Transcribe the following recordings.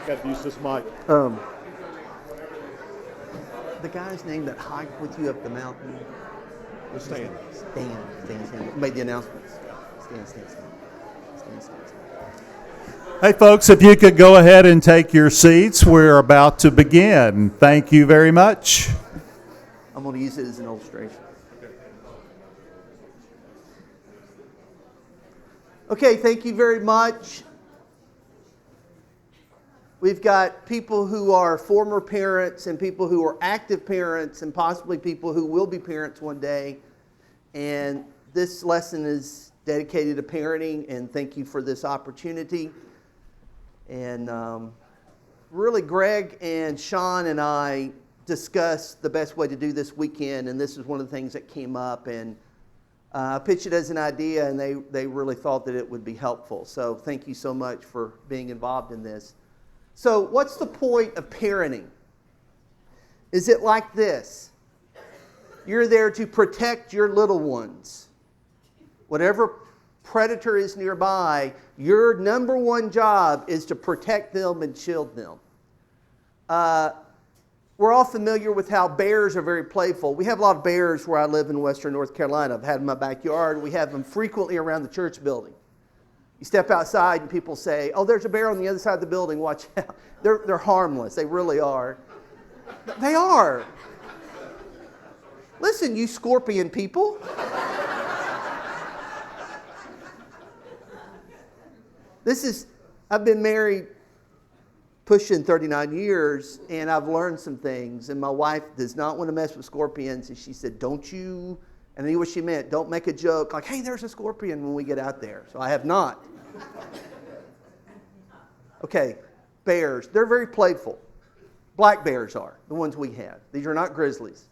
Got to use this mic. The guy's name that hiked with you up the mountain. Stan. Stan. Made the announcements. Stan. Hey, folks, if you could go ahead and take your seats, we're about to begin. Thank you very much. I'm going to use it as an illustration. Okay, thank you very much. We've got people who are former parents and people who are active parents and possibly people who will be parents one day. And this lesson is dedicated to parenting, and thank you for this opportunity. And really, Greg and Sean and I discussed the best way to do this weekend, and this is one of the things that came up. And I pitched it as an idea, and they really thought that it would be helpful. So thank you so much for being involved in this. So what's the point of parenting? Is it like this? You're there to protect your little ones. Whatever predator is nearby, your number one job is to protect them and shield them. We're all familiar with how bears are very playful. We have a lot of bears where I live in western North Carolina. I've had them in my backyard. We have them frequently around the church building. You step outside and people say, oh, there's a bear on the other side of the building, watch out. They're harmless. They really are. They are. Listen, you scorpion people. I've been married pushing 39 years, and I've learned some things. And my wife does not want to mess with scorpions. And she said, don't you, and I knew what she meant, don't make a joke like, hey, there's a scorpion when we get out there. So I have not. Okay, bears. They're very playful. Black bears are, the ones we have. These are not grizzlies.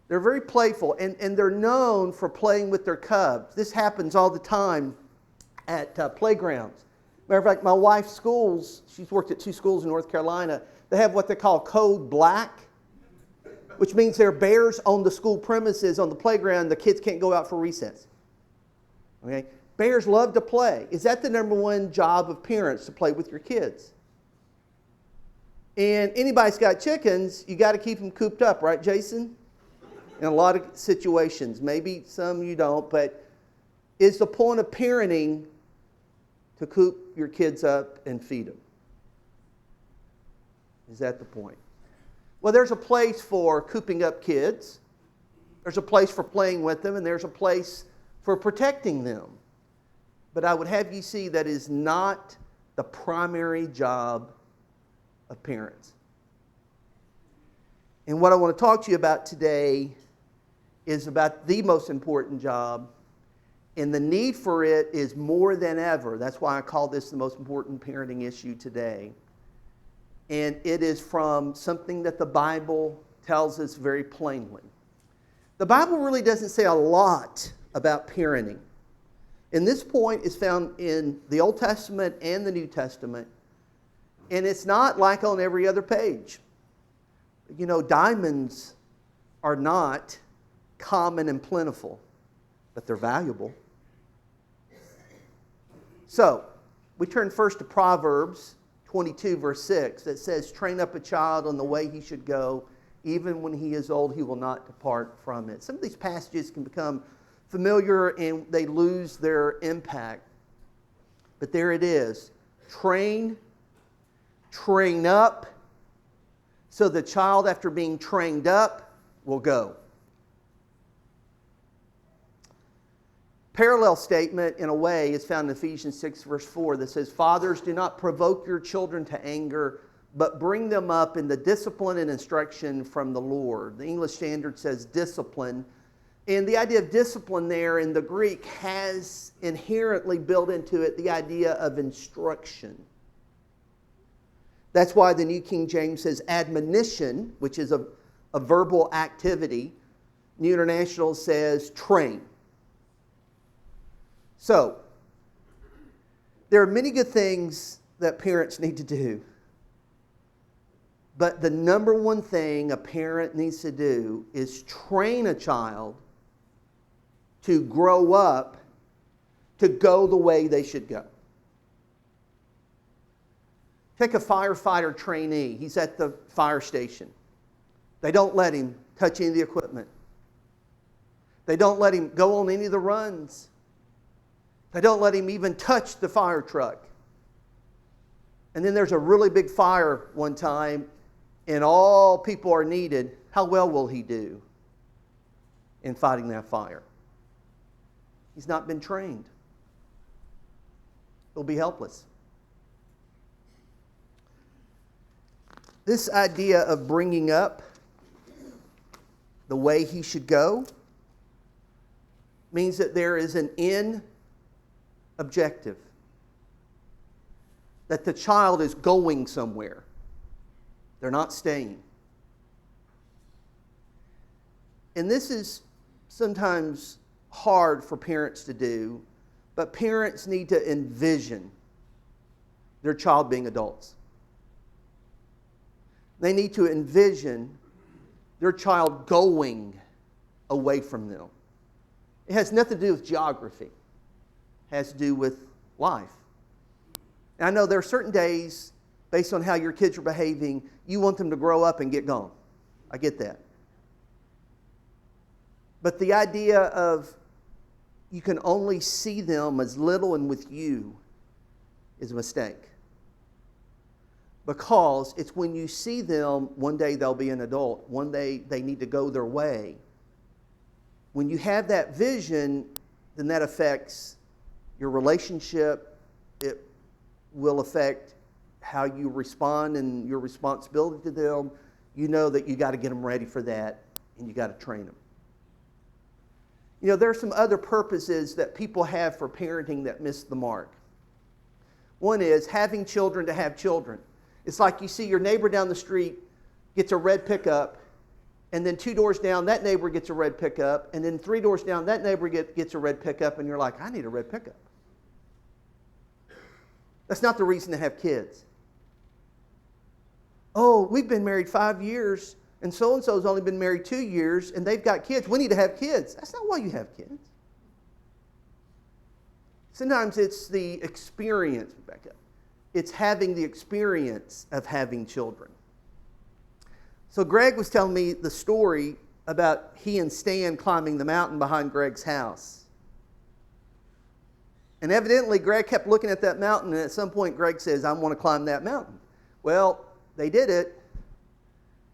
They're very playful, and they're known for playing with their cubs. This happens all the time at playgrounds. Matter of fact, my wife's schools, she's worked at 2 schools in North Carolina, they have what they call Code Black, which means there are bears on the school premises on the playground. The kids can't go out for recess. Okay? Bears love to play. Is that the number one job of parents, to play with your kids? And anybody's got chickens, you got to keep them cooped up, right, Jason? In a lot of situations. Maybe some you don't, but is the point of parenting to coop your kids up and feed them? Is that the point? Well, there's a place for cooping up kids. There's a place for playing with them, and there's a place for protecting them. But I would have you see that is not the primary job of parents. And what I want to talk to you about today is about the most important job, and the need for it is more than ever. That's why I call this the most important parenting issue today. And it is from something that the Bible tells us very plainly. The Bible really doesn't say a lot about parenting. And this point is found in the Old Testament and the New Testament. And it's not like on every other page. You know, diamonds are not common and plentiful, but they're valuable. So, we turn first to Proverbs 22, verse 6, that says, train up a child on the way he should go. Even when he is old, he will not depart from it. Some of these passages can become familiar and they lose their impact. But there it is. Train up, so the child, after being trained up, will go. Parallel statement, in a way, is found in Ephesians 6, verse 4, that says, fathers, do not provoke your children to anger, but bring them up in the discipline and instruction from the Lord. The English Standard says discipline. And the idea of discipline there in the Greek has inherently built into it the idea of instruction. That's why the New King James says admonition, which is a verbal activity. New International says train. So, there are many good things that parents need to do. But the number one thing a parent needs to do is train a child to grow up to go the way they should go. Take a firefighter trainee. He's at the fire station. They don't let him touch any of the equipment. They don't let him go on any of the runs. They don't let him even touch the fire truck. And then there's a really big fire one time, and all people are needed. How well will he do in fighting that fire? He's not been trained. He'll be helpless. This idea of bringing up the way he should go means that there is an end objective, that the child is going somewhere. They're not staying. And this is sometimes hard for parents to do, but parents need to envision their child being adults. They need to envision their child going away from them. It has nothing to do with geography. It has to do with life. And I know there are certain days, based on how your kids are behaving, you want them to grow up and get gone. I get that. But the idea of you can only see them as little and with you is a mistake. Because it's when you see them, one day they'll be an adult. One day they need to go their way. When you have that vision, then that affects your relationship. It will affect how you respond and your responsibility to them. You know that you got to get them ready for that, and you got to train them. You know, there are some other purposes that people have for parenting that miss the mark. One is having children to have children. It's like you see your neighbor down the street gets a red pickup, and then 2 doors down, that neighbor gets a red pickup, and then 3 doors down, that neighbor gets a red pickup, and you're like, I need a red pickup. That's not the reason to have kids. Oh, we've been married 5 years, and so-and-so's only been married 2 years, and they've got kids. We need to have kids. That's not why you have kids. Sometimes it's the experience, Rebecca. It's having the experience of having children. So Greg was telling me the story about he and Stan climbing the mountain behind Greg's house. And evidently Greg kept looking at that mountain, and at some point Greg says, I want to climb that mountain. Well, they did it,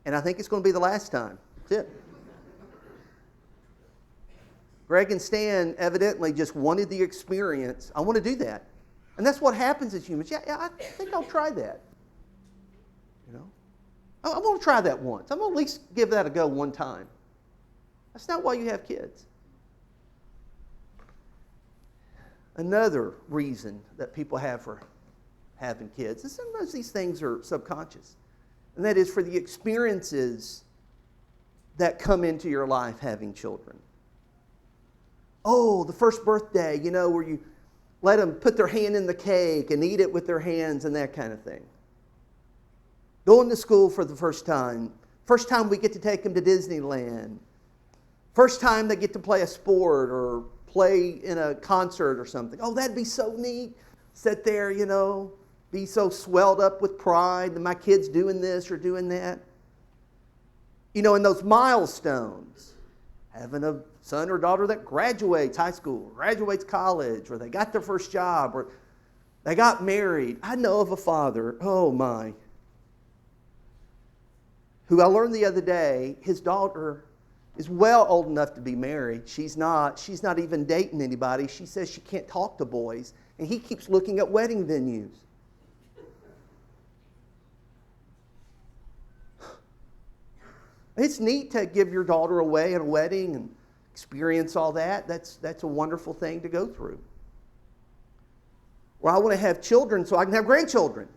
and I think it's going to be the last time. That's it. Greg and Stan evidently just wanted the experience. I want to do that. And that's what happens as humans. Yeah, I think I'll try that. You know? I'm going to try that once. I'm going to at least give that a go one time. That's not why you have kids. Another reason that people have for having kids, and sometimes these things are subconscious, and that is for the experiences that come into your life having children. Oh, the first birthday, you know, where you let them put their hand in the cake and eat it with their hands and that kind of thing. Going to school for the first time. First time we get to take them to Disneyland. First time they get to play a sport or play in a concert or something. Oh, that'd be so neat. Sit there, you know, be so swelled up with pride that my kid's doing this or doing that. You know, and those milestones, having a son or daughter that graduates high school, graduates college, or they got their first job, or they got married. I know of a father, oh my, who I learned the other day, his daughter is well old enough to be married. She's not even dating anybody. She says she can't talk to boys, and he keeps looking at wedding venues. It's neat to give your daughter away at a wedding and experience all that. That's a wonderful thing to go through. Well, I want to have children so I can have grandchildren.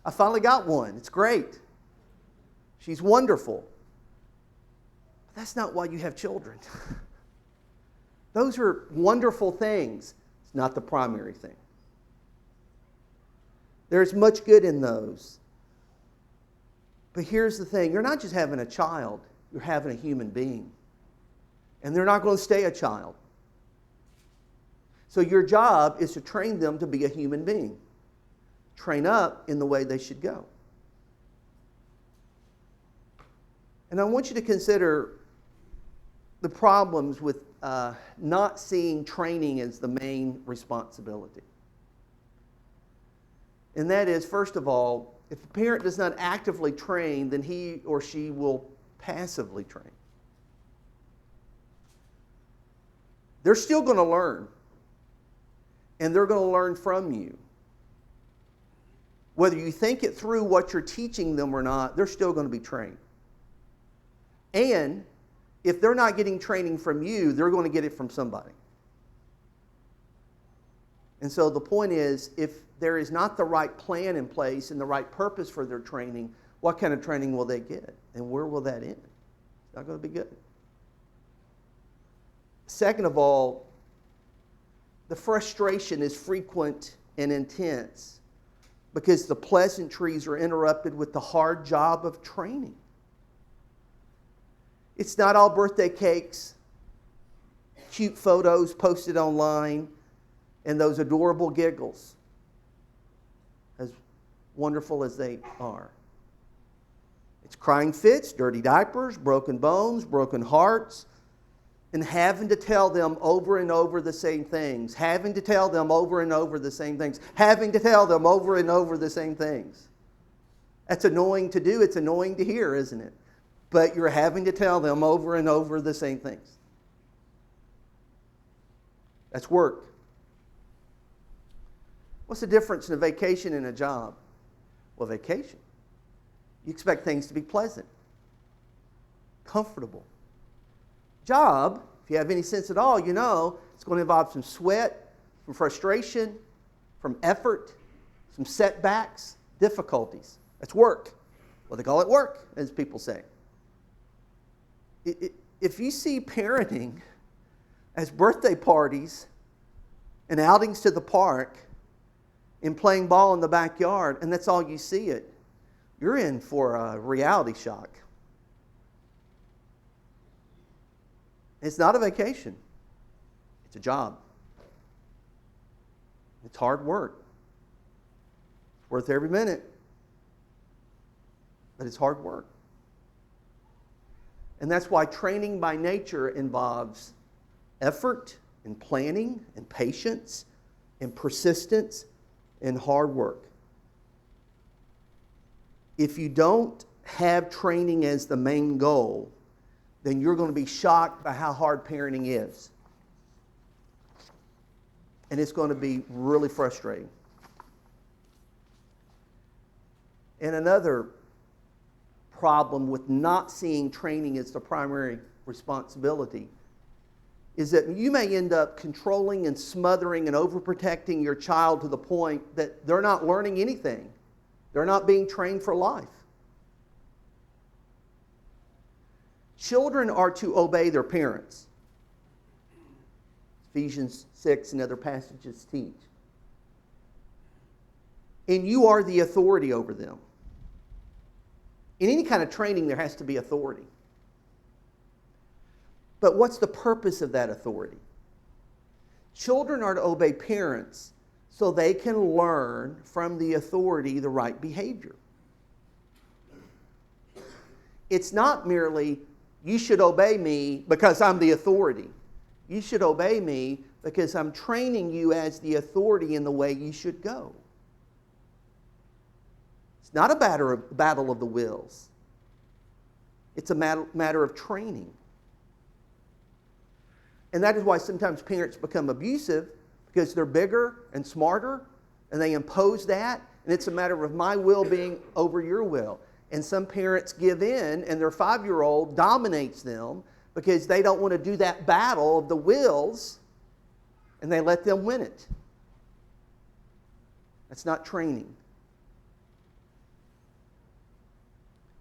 I finally got one. It's great. She's wonderful. But that's not why you have children. Those are wonderful things. It's not the primary thing. There's much good in those. But here's the thing. You're not just having a child. You're having a human being. And they're not going to stay a child. So your job is to train them to be a human being. train up in the way they should go. And I want you to consider the problems with not seeing training as the main responsibility. And that is, first of all, if a parent does not actively train, then he or she will passively train. They're still going to learn. And they're going to learn from you. Whether you think it through what you're teaching them or not, they're still going to be trained. And if they're not getting training from you, they're going to get it from somebody. And so the point is, if there is not the right plan in place and the right purpose for their training, what kind of training will they get? And where will that end? It's not going to be good. Second of all, the frustration is frequent and intense because the pleasantries are interrupted with the hard job of training. It's not all birthday cakes, cute photos posted online, and those adorable giggles, as wonderful as they are. It's crying fits, dirty diapers, broken bones, broken hearts, and having to tell them over and over the same things, having to tell them over and over the same things, having to tell them over and over the same things. That's annoying to do. It's annoying to hear, isn't it? But you're having to tell them over and over the same things. That's work. What's the difference in a vacation and a job? Well, vacation, you expect things to be pleasant, comfortable. Job, if you have any sense at all, you know it's going to involve some sweat, some frustration, some effort, some setbacks, difficulties. That's work. Well, they call it work, as people say. If you see parenting as birthday parties and outings to the park and playing ball in the backyard, and that's all you see it, you're in for a reality shock. It's not a vacation. It's a job. It's hard work. It's worth every minute. But it's hard work. And that's why training by nature involves effort and planning and patience and persistence and hard work. If you don't have training as the main goal, then you're going to be shocked by how hard parenting is. And it's going to be really frustrating. And another problem with not seeing training as the primary responsibility is that you may end up controlling and smothering and overprotecting your child to the point that they're not learning anything. They're not being trained for life. Children are to obey their parents. Ephesians 6 and other passages teach. And you are the authority over them. In any kind of training, there has to be authority. But what's the purpose of that authority? Children are to obey parents so they can learn from the authority the right behavior. It's not merely, you should obey me because I'm the authority. You should obey me because I'm training you as the authority in the way you should go. It's not a battle of the wills. It's a matter of training. And that is why sometimes parents become abusive, because they're bigger and smarter, and they impose that, and it's a matter of my will being over your will. And some parents give in, and their 5-year-old dominates them because they don't want to do that battle of the wills, and they let them win it. That's not training.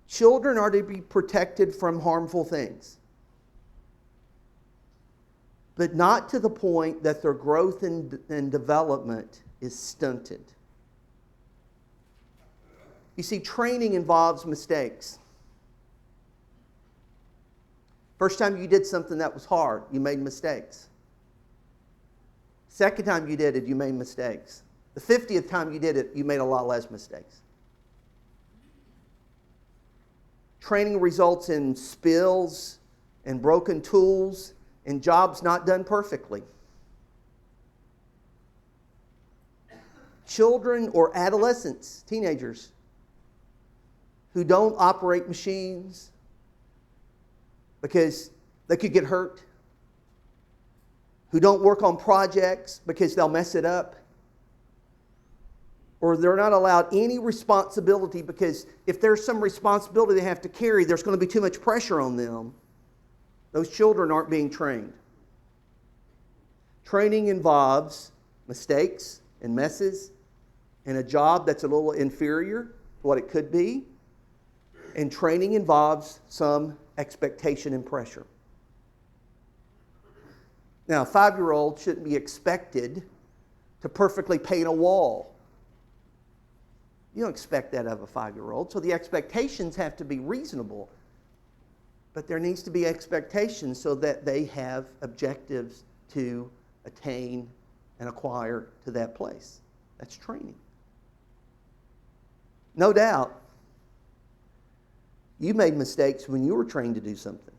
Children are to be protected from harmful things, but not to the point that their growth and development is stunted. You see, training involves mistakes. First time you did something that was hard, you made mistakes. Second time you did it, you made mistakes. The 50th time you did it, you made a lot less mistakes. Training results in spills and broken tools and jobs not done perfectly. Children or adolescents, teenagers, who don't operate machines because they could get hurt, who don't work on projects because they'll mess it up, or they're not allowed any responsibility because if there's some responsibility they have to carry, there's going to be too much pressure on them. Those children aren't being trained. Training involves mistakes and messes and a job that's a little inferior to what it could be. And training involves some expectation and pressure. Now, a 5-year-old shouldn't be expected to perfectly paint a wall. You don't expect that of a 5-year-old, so the expectations have to be reasonable. But there needs to be expectations so that they have objectives to attain and acquire to that place. That's training. No doubt, you made mistakes when you were trained to do something.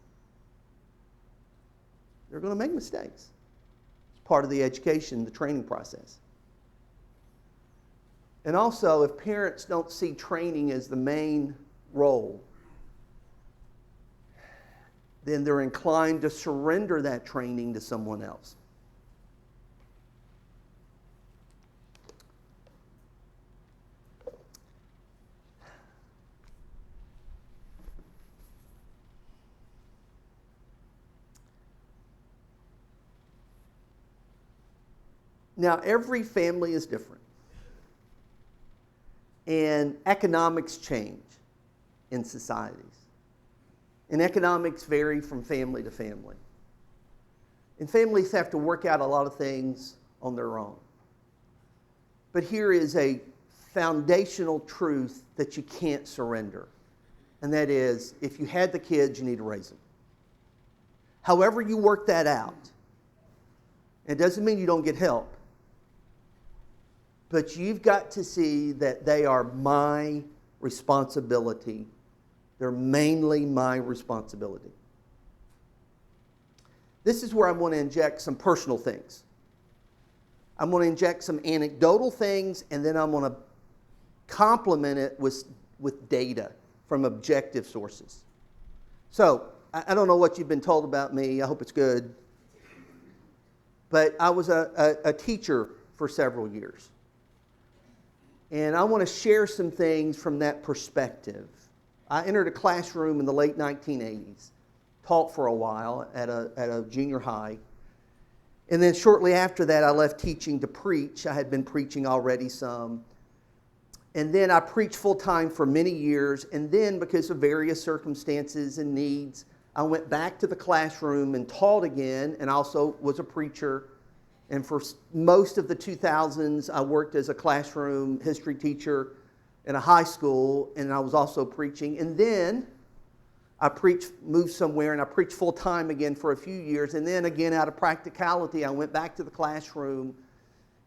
You're going to make mistakes. It's part of the education, the training process. And also, if parents don't see training as the main role, then they're inclined to surrender that training to someone else. Now, every family is different. And economics change in societies. And economics vary from family to family. And families have to work out a lot of things on their own. But here is a foundational truth that you can't surrender. And that is, if you had the kids, you need to raise them. However you work that out, it doesn't mean you don't get help. But you've got to see that they are my responsibility. They're mainly my responsibility. This is where I want to inject some personal things. I'm going to inject some anecdotal things, and then I'm going to complement it with data from objective sources. So, I don't know what you've been told about me. I hope it's good. But I was a teacher for several years. And I want to share some things from that perspective. I entered a classroom in the late 1980s, taught for a while at a junior high. And then shortly after that, I left teaching to preach. I had been preaching already some. And then I preached full-time for many years. And then, because of various circumstances and needs, I went back to the classroom and taught again, and also was a preacher. And for most of the 2000s, I worked as a classroom history teacher in a high school, and I was also preaching. And then I moved somewhere, and I preached full-time again for a few years. And then again, out of practicality, I went back to the classroom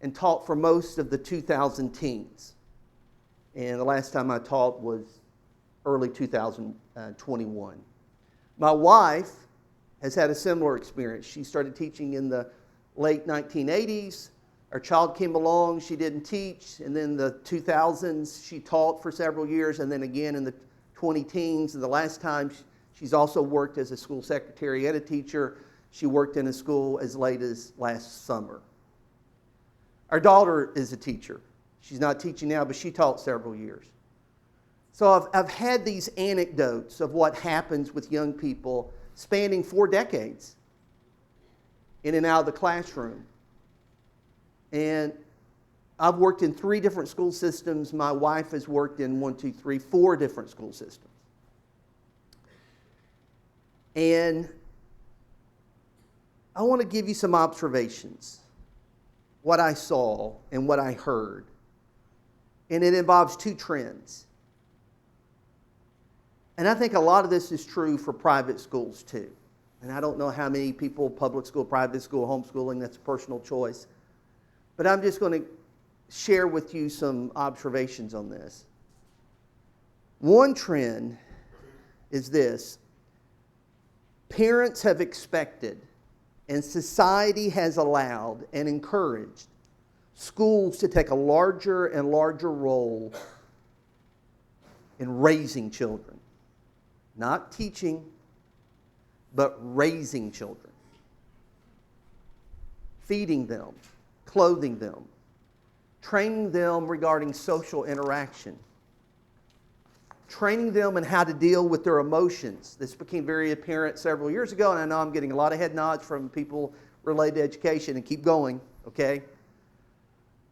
and taught for most of the 2000 teens. And the last time I taught was early 2021. My wife has had a similar experience. She started teaching in the late 1980s. Our child came along, she didn't teach, and then the 2000s she taught for several years, and then again in the 20-teens. And the last time she's also worked as a school secretary and a teacher. She worked in a school as late as last summer. Our daughter is a teacher. She's not teaching now, but she taught several years. So I've had these anecdotes of what happens with young people spanning 4 decades in and out of the classroom. And I've worked in 3 different school systems. My wife has worked in 4 different school systems. And I want to give you some observations, what I saw and what I heard. And it involves 2 trends. And I think a lot of this is true for private schools too. And I don't know how many people, public school, private school, homeschooling, that's a personal choice. But I'm just going to share with you some observations on this. One trend is this: parents have expected, and society has allowed and encouraged schools to take a larger and larger role in raising children. Not teaching, but raising children. Feeding them, clothing them, training them regarding social interaction, training them in how to deal with their emotions. This became very apparent several years ago, and I know I'm getting a lot of head nods from people related to education, and keep going, okay?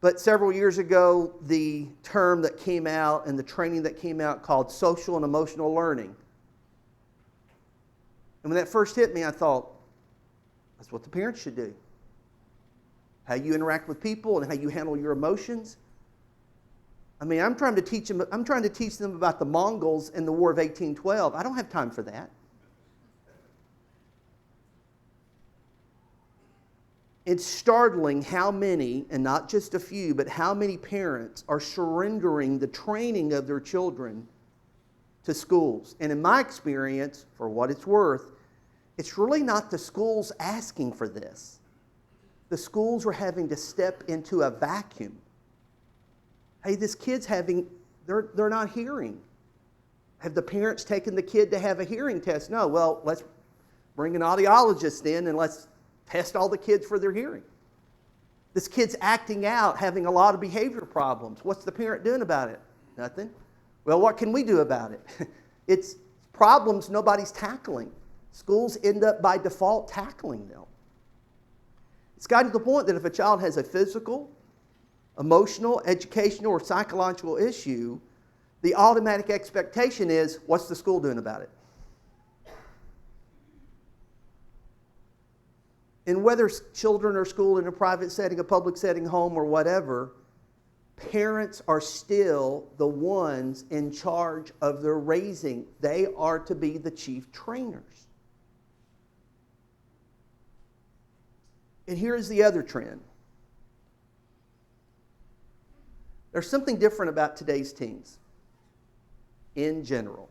But several years ago, the term that came out and the training that came out called social and emotional learning. And when that first hit me, I thought, that's what the parents should do. How you interact with people and how you handle your emotions. I mean, I'm trying to teach them about the Mongols and the War of 1812. I don't have time for that. It's startling how many, and not just a few, but how many parents are surrendering the training of their children to schools. And in my experience, for what it's worth, it's really not the schools asking for this. The schools are having to step into a vacuum. Hey, this kid's they're not hearing. Have the parents taken the kid to have a hearing test? No, well, let's bring an audiologist in and let's test all the kids for their hearing. This kid's acting out, having a lot of behavior problems. What's the parent doing about it? Nothing. Well, what can we do about it? It's problems nobody's tackling. Schools end up by default tackling them. It's gotten to the point that if a child has a physical, emotional, educational, or psychological issue, the automatic expectation is, what's the school doing about it? And whether children are schooled in a private setting, a public setting, home, or whatever, parents are still the ones in charge of their raising. They are to be the chief trainers. And here's the other trend. There's something different about today's teens in general.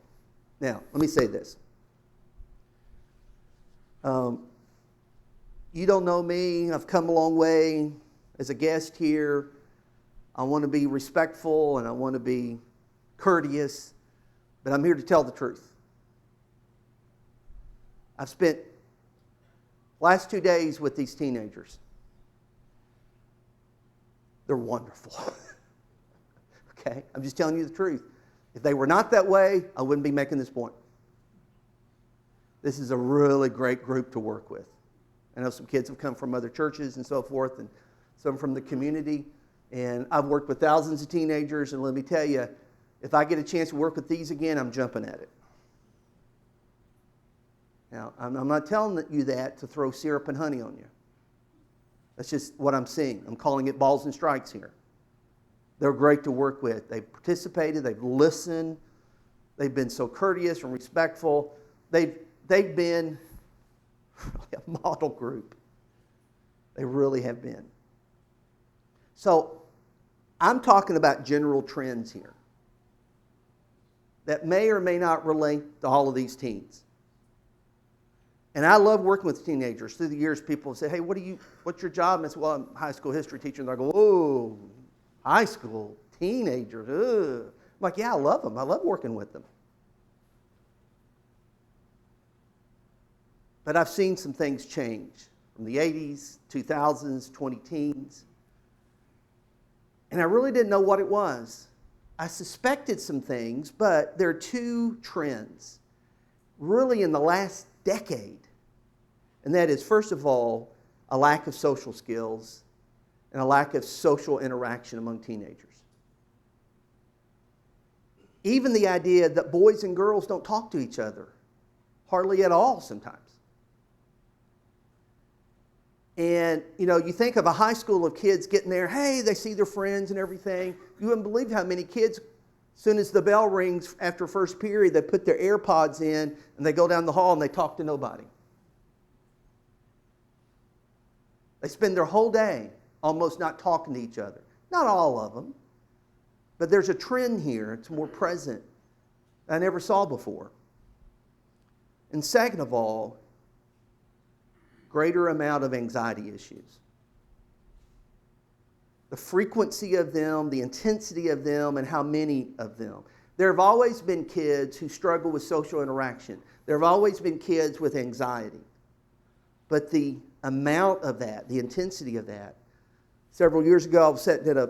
Now, let me say this. You don't know me. I've come a long way as a guest here. I want to be respectful and I want to be courteous, but I'm here to tell the truth. I've spent last 2 days with these teenagers. They're wonderful. Okay? I'm just telling you the truth. If they were not that way, I wouldn't be making this point. This is a really great group to work with. I know some kids have come from other churches and so forth, and some from the community. And I've worked with thousands of teenagers, and let me tell you, if I get a chance to work with these again, I'm jumping at it. Now, I'm not telling you that to throw syrup and honey on you. That's just what I'm seeing. I'm calling it balls and strikes here. They're great to work with. They've participated. They've listened. They've been so courteous and respectful. They've been a model group. They really have been. So I'm talking about general trends here that may or may not relate to all of these teens. And I love working with teenagers. Through the years, people have said, hey, what's your job? And I said, well, I'm a high school history teacher. And they'll go, oh, high school, teenagers, ugh. I'm like, yeah, I love them. I love working with them. But I've seen some things change from the 80s, 2000s, 20-teens. And I really didn't know what it was. I suspected some things, but there are two trends really in the last decade. And that is, first of all, a lack of social skills and a lack of social interaction among teenagers. Even the idea that boys and girls don't talk to each other, hardly at all sometimes. And, you think of a high school of kids getting there, hey, they see their friends and everything. You wouldn't believe how many kids, as soon as the bell rings after first period, they put their AirPods in and they go down the hall and they talk to nobody. They spend their whole day almost not talking to each other. Not all of them, but there's a trend here. It's more present than I never saw before. And second of all, greater amount of anxiety issues. The frequency of them, the intensity of them, and how many of them. There have always been kids who struggle with social interaction. There have always been kids with anxiety. But the amount of that, the intensity of that, several years ago I was sitting at a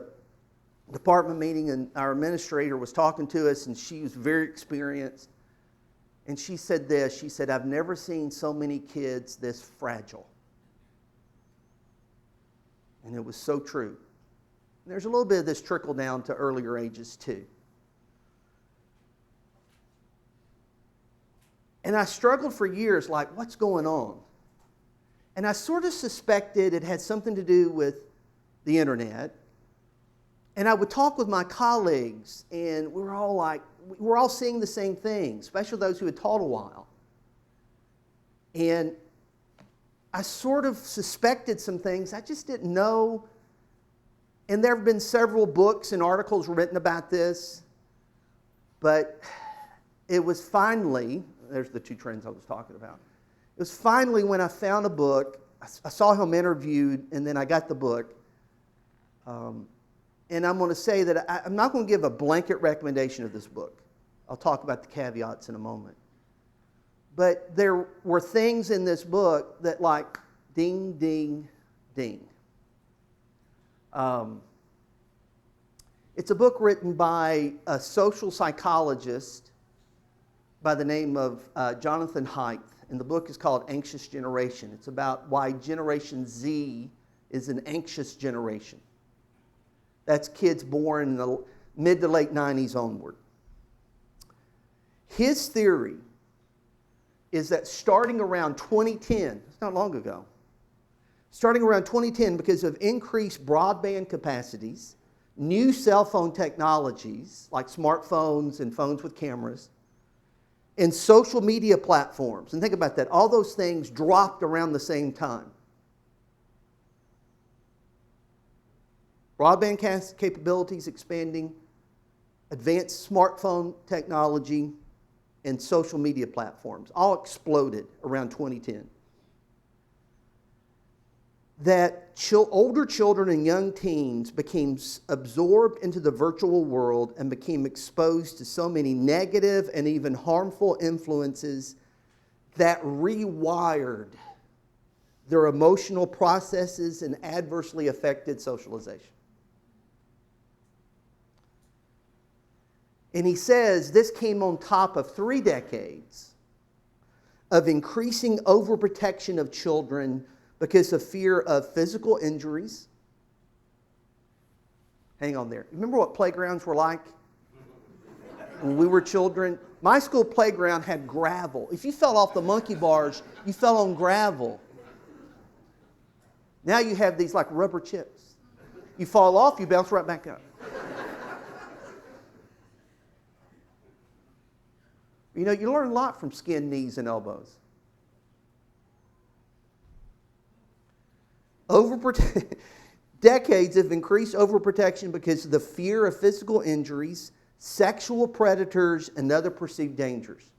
department meeting and our administrator was talking to us and she was very experienced. And she said this, she said, "I've never seen so many kids this fragile." And it was so true. There's a little bit of this trickle down to earlier ages too. And I struggled for years, like, what's going on? And I sort of suspected it had something to do with the internet. And I would talk with my colleagues, and we were all seeing the same thing, especially those who had taught a while. And I sort of suspected some things. I just didn't know. And there have been several books and articles written about this. But it was finally, there's the two trends I was talking about. It was finally when I found a book. I saw him interviewed, and then I got the book. And I'm going to say that I'm not going to give a blanket recommendation of this book. I'll talk about the caveats in a moment. But there were things in this book that like ding, ding, ding. It's a book written by a social psychologist by the name of Jonathan Haidt, and the book is called Anxious Generation. It's about why Generation Z is an anxious generation. That's kids born in the mid to late 90s onward. His theory is that starting around 2010, it's not long ago, starting around 2010, because of increased broadband capacities, new cell phone technologies like smartphones and phones with cameras, and social media platforms, and think about that, all those things dropped around the same time. Broadband capabilities expanding, advanced smartphone technology, and social media platforms all exploded around 2010. That older children and young teens became absorbed into the virtual world and became exposed to so many negative and even harmful influences that rewired their emotional processes and adversely affected socialization. And he says this came on top of 3 decades of increasing overprotection of children because of fear of physical injuries. Hang on there. Remember what playgrounds were like when we were children? My school playground had gravel. If you fell off the monkey bars, you fell on gravel. Now you have these like rubber chips. You fall off, you bounce right back up. You know, you learn a lot from skinned knees and elbows. Decades of increased overprotection because of the fear of physical injuries, sexual predators, and other perceived dangers.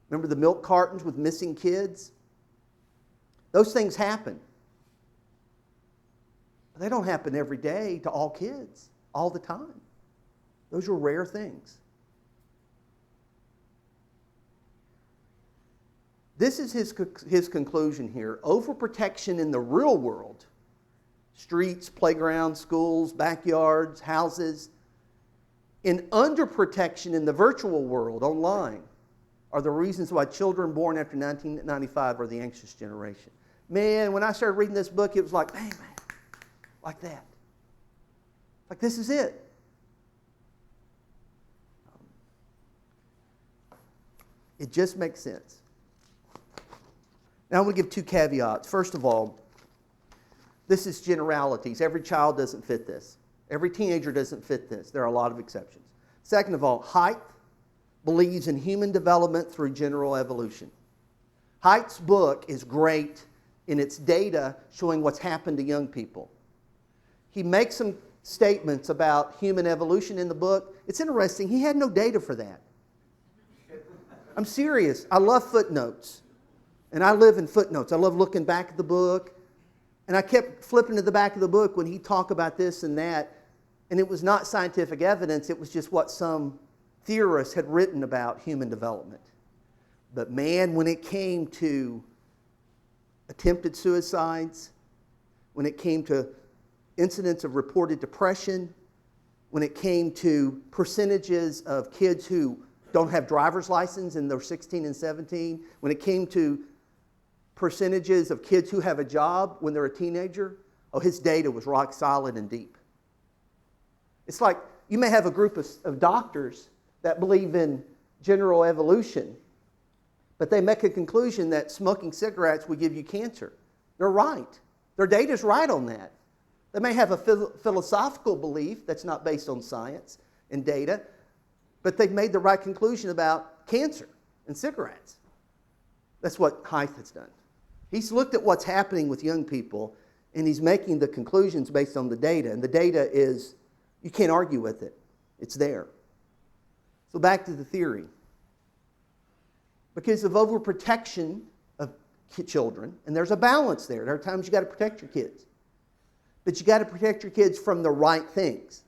Remember the milk cartons with missing kids? Those things happen. But they don't happen every day to all kids, all the time. Those are rare things. This is his conclusion here. Overprotection in the real world, streets, playgrounds, schools, backyards, houses, and underprotection in the virtual world, online, are the reasons why children born after 1995 are the anxious generation. Man, when I started reading this book, it was like, man, like that. Like this is it. It just makes sense. Now I'm going to give 2 caveats. First of all, this is generalities. Every child doesn't fit this. Every teenager doesn't fit this. There are a lot of exceptions. Second of all, Haidt believes in human development through general evolution. Haidt's book is great in its data showing what's happened to young people. he makes some statements about human evolution in the book. It's interesting. He had no data for that. I'm serious. I love footnotes. And I live in footnotes. I love looking back at the book. And I kept flipping to the back of the book when he talked about this and that. And it was not scientific evidence. It was just what some theorists had written about human development. But man, when it came to attempted suicides, when it came to incidents of reported depression, when it came to percentages of kids who don't have driver's license and they're 16 and 17, when it came to percentages of kids who have a job when they're a teenager, his data was rock solid and deep. It's like you may have a group of doctors that believe in general evolution, but they make a conclusion that smoking cigarettes will give you cancer. They're right. Their data's right on that. They may have a philosophical belief that's not based on science and data, but they've made the right conclusion about cancer and cigarettes. That's what Haidt has done. He's looked at what's happening with young people, and he's making the conclusions based on the data. And the data is, you can't argue with it. It's there. So back to the theory. Because of overprotection of children, and there's a balance there. There are times you got to protect your kids. But you got to protect your kids from the right things.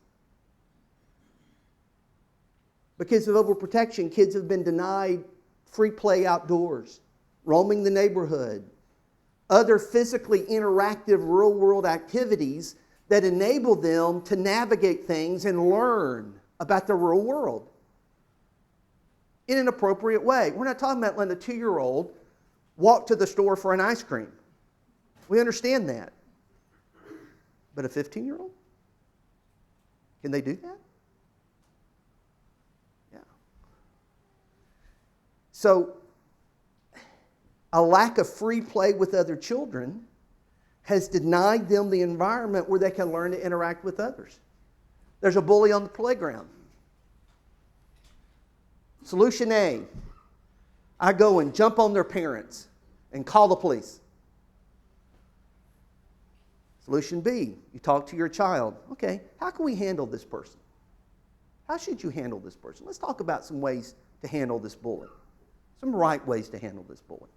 Because of overprotection, kids have been denied free play outdoors, roaming the neighborhood, other physically interactive real-world activities that enable them to navigate things and learn about the real world in an appropriate way. We're not talking about letting a 2-year-old walk to the store for an ice cream. We understand that. But a 15-year-old? Can they do that? Yeah. So, a lack of free play with other children has denied them the environment where they can learn to interact with others. There's a bully on the playground. Solution A, I go and jump on their parents and call the police. Solution B, you talk to your child. Okay, how can we handle this person? How should you handle this person? Let's talk about some ways to handle this bully. Some right ways to handle this bully.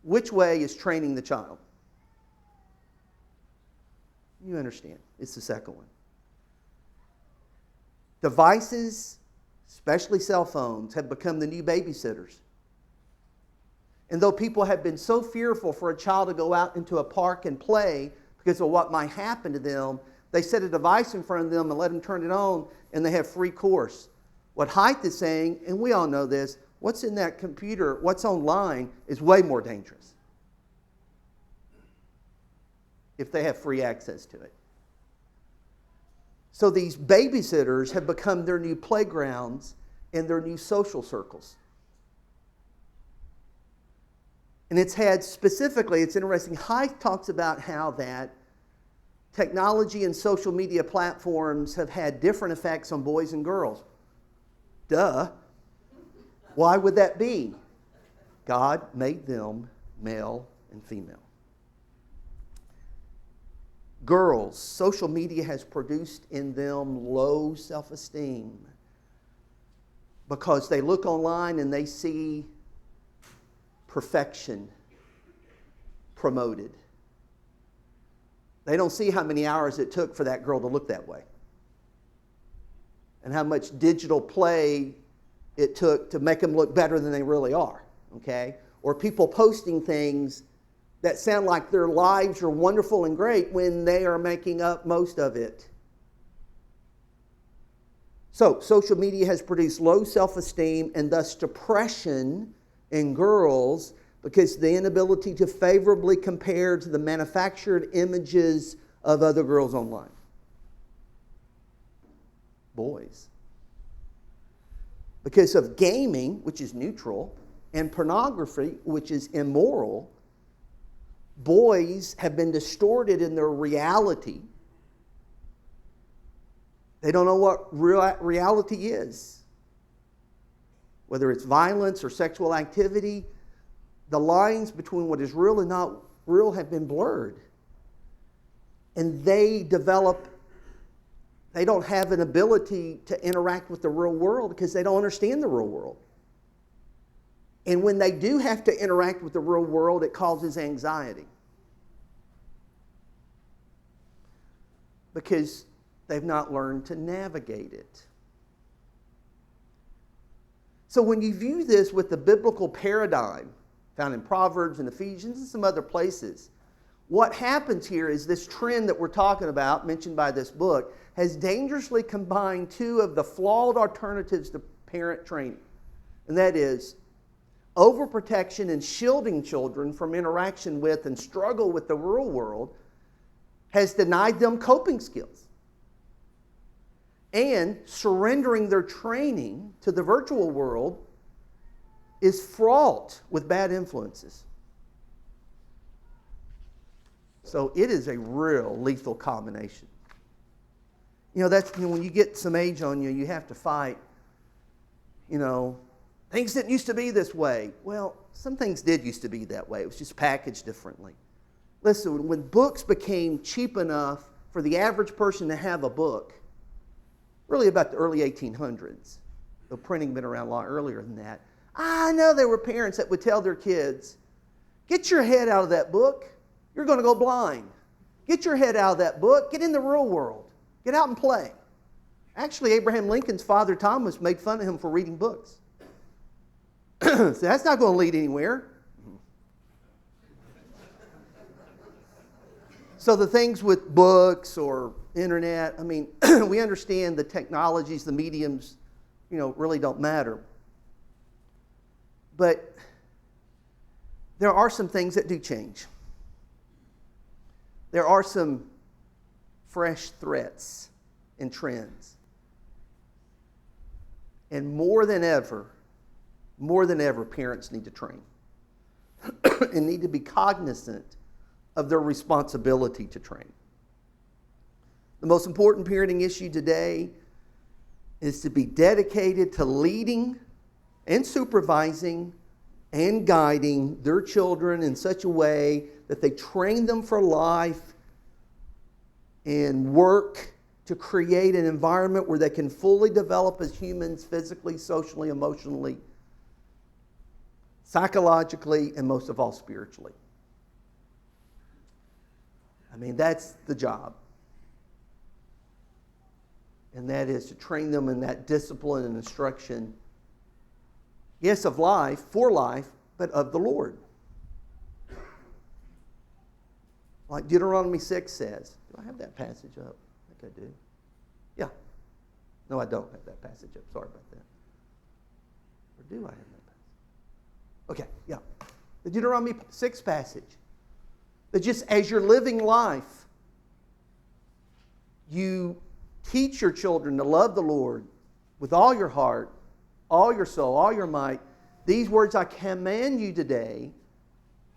Which way is training the child? You understand. It's the second one. Devices, especially cell phones, have become the new babysitters. And though people have been so fearful for a child to go out into a park and play because of what might happen to them, they set a device in front of them and let them turn it on, and they have free course. What Haidt is saying, and we all know this, what's in that computer, what's online, is way more dangerous if they have free access to it. So these babysitters have become their new playgrounds and their new social circles. And it's had specifically, it's interesting, Haidt talks about how that technology and social media platforms have had different effects on boys and girls. Duh. Why would that be? God made them male and female. Girls, social media has produced in them low self-esteem because they look online and they see perfection promoted. They don't see how many hours it took for that girl to look that way and how much digital play it took to make them look better than they really are, okay? Or people posting things that sound like their lives are wonderful and great when they are making up most of it. So, social media has produced low self-esteem and thus depression in girls because the inability to favorably compare to the manufactured images of other girls online. Boys. Because of gaming, which is neutral, and pornography, which is immoral, boys have been distorted in their reality. They don't know what reality is. Whether it's violence or sexual activity, the lines between what is real and not real have been blurred. and they don't have an ability to interact with the real world because they don't understand the real world. And when they do have to interact with the real world, it causes anxiety. Because they've not learned to navigate it. So when you view this with the biblical paradigm found in Proverbs and Ephesians and some other places, what happens here is this trend that we're talking about, mentioned by this book, has dangerously combined two of the flawed alternatives to parent training. And that is overprotection and shielding children from interaction with and struggle with the real world has denied them coping skills. And surrendering their training to the virtual world is fraught with bad influences. So it is a real lethal combination. When you get some age on you, you have to fight. Things didn't used to be this way. Well, some things did used to be that way. It was just packaged differently. Listen, when books became cheap enough for the average person to have a book, really about the early 1800s, though printing had been around a lot earlier than that, I know there were parents that would tell their kids, get your head out of that book. You're going to go blind. Get your head out of that book. Get in the real world. Get out and play. Actually, Abraham Lincoln's father, Thomas, made fun of him for reading books. So that's not going to lead anywhere. So the things with books or internet, we understand the technologies, the mediums, really don't matter. But there are some things that do change. There are some fresh threats and trends. And more than ever, parents need to train and need to be cognizant of their responsibility to train. The most important parenting issue today is to be dedicated to leading and supervising and guiding their children in such a way that they train them for life and work to create an environment where they can fully develop as humans, physically, socially, emotionally, psychologically, and most of all, spiritually. That's the job. And that is to train them in that discipline and instruction, yes, of life, for life, but of the Lord. Like Deuteronomy 6 says. Do I have that passage up? I think I do. Yeah. No, I don't have that passage up. Sorry about that. Or do I have that passage? Okay, yeah. The Deuteronomy 6 passage. That just as you're living life, you teach your children to love the Lord with all your heart, all your soul, all your might. These words I command you today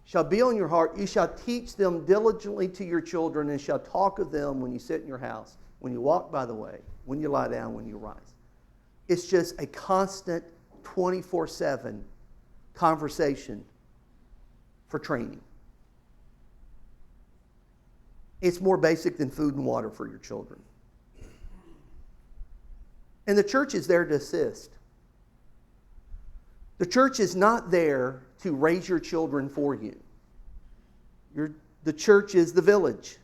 shall be on your heart. You shall teach them diligently to your children and shall talk of them when you sit in your house, when you walk by the way, when you lie down, when you rise. It's just a constant 24/7 conversation for training. It's more basic than food and water for your children. And the church is there to assist. The church is not there to raise your children for you. The church is the village.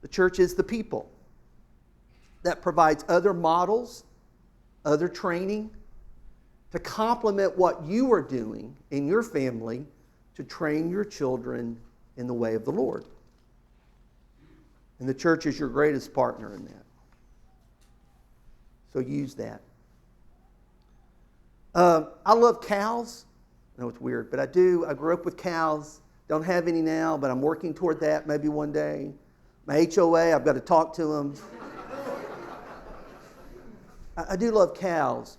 The church is the people that provides other models, other training to complement what you are doing in your family to train your children in the way of the Lord. And the church is your greatest partner in that. So use that. I love cows. I know it's weird, but I do. I grew up with cows. Don't have any now, but I'm working toward that maybe one day. My HOA, I've got to talk to them. I do love cows.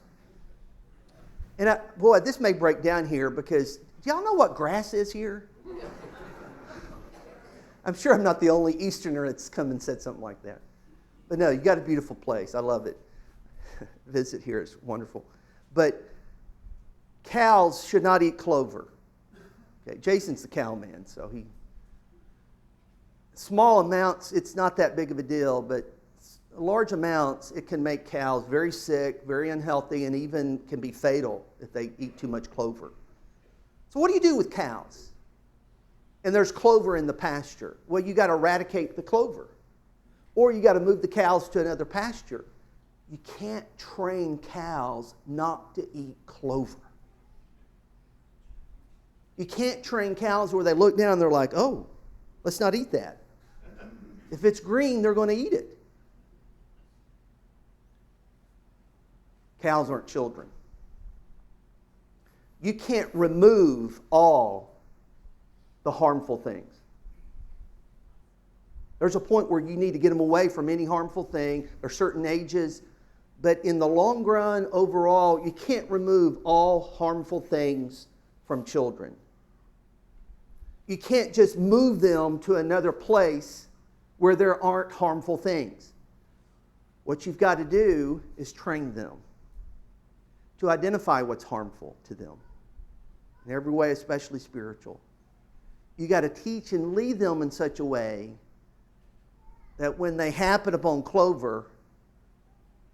And this may break down here because do y'all know what grass is here? I'm sure I'm not the only Easterner that's come and said something like that. But no, you got a beautiful place. I love it. Visit here. It's wonderful. But cows should not eat clover. Okay, Jason's the cow man, so small amounts, it's not that big of a deal, but large amounts, it can make cows very sick, very unhealthy, and even can be fatal if they eat too much clover. So what do you do with cows? And there's clover in the pasture. Well, you got to eradicate the clover. Or you got to move the cows to another pasture. You can't train cows not to eat clover. You can't train cows where they look down and they're like, oh, let's not eat that. If it's green, they're going to eat it. Cows aren't children. You can't remove all the harmful things. There's a point where you need to get them away from any harmful thing. There are certain ages. But in the long run, overall, you can't remove all harmful things from children. You can't just move them to another place where there aren't harmful things. What you've got to do is train them to identify what's harmful to them. In every way, especially spiritual. You got to teach and lead them in such a way that when they happen upon clover,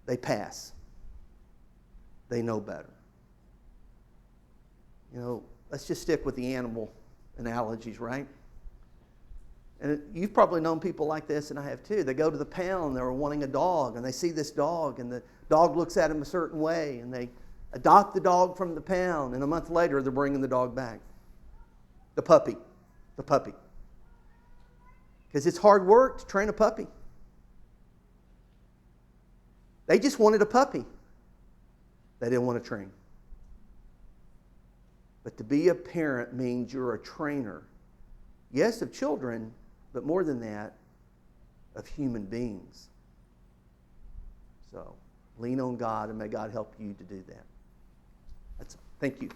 they pass. They know better. You know, let's just stick with the animal analogies, right? And you've probably known people like this, and I have too. They go to the pound, they're wanting a dog, and they see this dog, and the dog looks at them a certain way, and they adopt the dog from the pound, and a month later, they're bringing the dog back. The puppy. Because it's hard work to train a puppy. They just wanted a puppy. They didn't want to train. But to be a parent means you're a trainer. Yes, of children, but more than that, of human beings. So, lean on God, and may God help you to do that. Thank you.